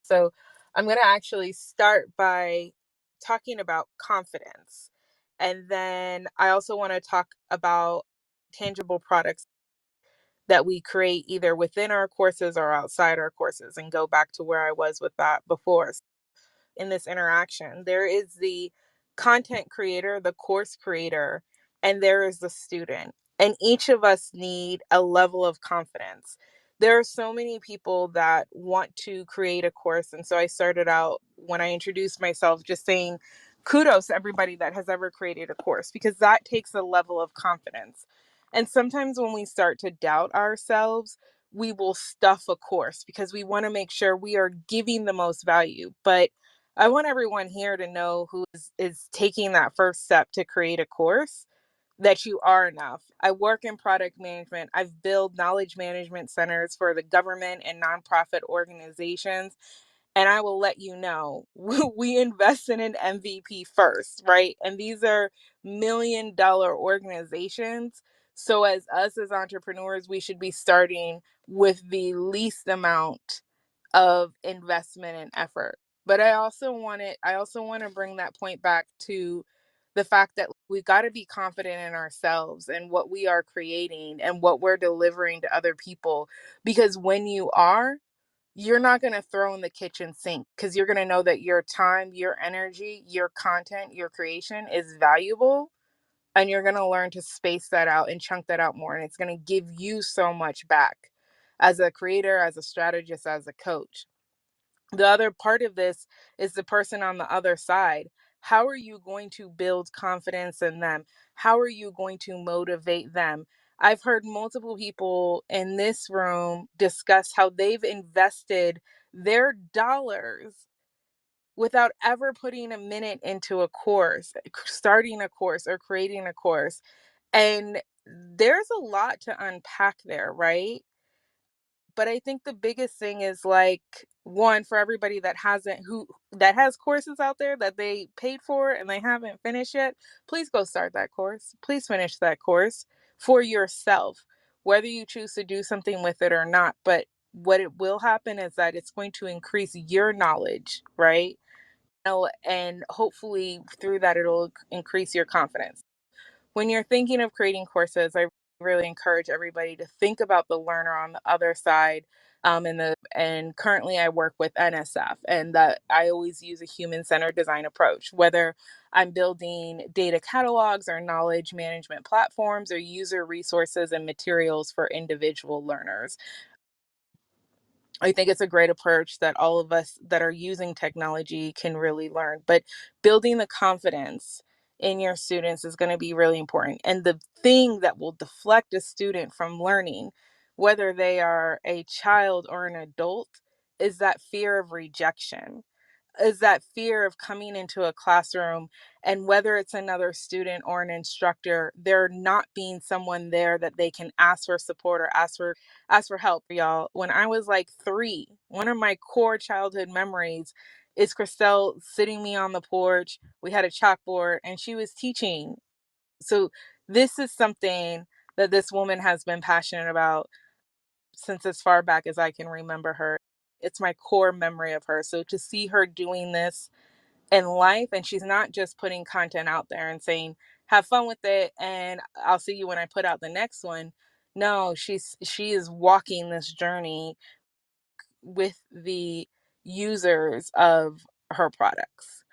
So I'm going to actually start by talking about confidence. And then I also want to talk about tangible products that we create either within our courses or outside our courses, and go back to where I was with that before. In this interaction, there is the content creator, the course creator, and there is the student. And each of us need a level of confidence. There are so many people that want to create a course. And so I started out when I introduced myself just saying kudos to everybody that has ever created a course, because that takes a level of confidence. And sometimes when we start to doubt ourselves, we will stuff a course because we want to make sure we are giving the most value. But I want everyone here to know who is taking that first step to create a course that you are enough. I work in product management. I've built knowledge management centers for the government and nonprofit organizations. And I will let you know, we invest in an MVP first, right? And these are $1 million organizations. So, as us as entrepreneurs, we should be starting with the least amount of investment and effort. But I also want to bring that point back to the fact that we've got to be confident in ourselves and what we are creating and what we're delivering to other people, because when you are, you're not going to throw in the kitchen sink, because you're going to know that your time, your energy, your content, your creation is valuable, and you're going to learn to space that out and chunk that out more, and it's going to give you so much back as a creator, as a strategist, as a coach. The other part of this is the person on the other side. How are you going to build confidence in them? How are you going to motivate them? I've heard multiple people in this room discuss how they've invested their dollars without ever putting a minute into a course, starting a course, or creating a course. And there's a lot to unpack there, right? But I think the biggest thing is, like, one, for everybody that hasn't who that has courses out there that they paid for and they haven't finished yet, please go start that course. Please finish that course for yourself, whether you choose to do something with it or not. But what it will happen is that it's going to increase your knowledge, right? And hopefully through that, it'll increase your confidence. When you're thinking of creating courses, I really encourage everybody to think about the learner on the other side. And currently I work with NSF, and that I always use a human-centered design approach, whether I'm building data catalogs or knowledge management platforms or user resources and materials for individual learners. I think it's a great approach that all of us that are using technology can really learn. But building the confidence in your students is going to be really important. And the thing that will deflect a student from learning, whether they are a child or an adult, is that fear of rejection, is that fear of coming into a classroom, and whether it's another student or an instructor, there not being someone there that they can ask for support or ask for help. Y'all, when I was like 3, one of my core childhood memories is Christelle sitting me on the porch. We had a chalkboard and she was teaching. So this is something that this woman has been passionate about since as far back as I can remember her. It's my core memory of her. So to see her doing this in life, and she's not just putting content out there and saying, have fun with it and I'll see you when I put out the next one. No, she is walking this journey with the users of her products.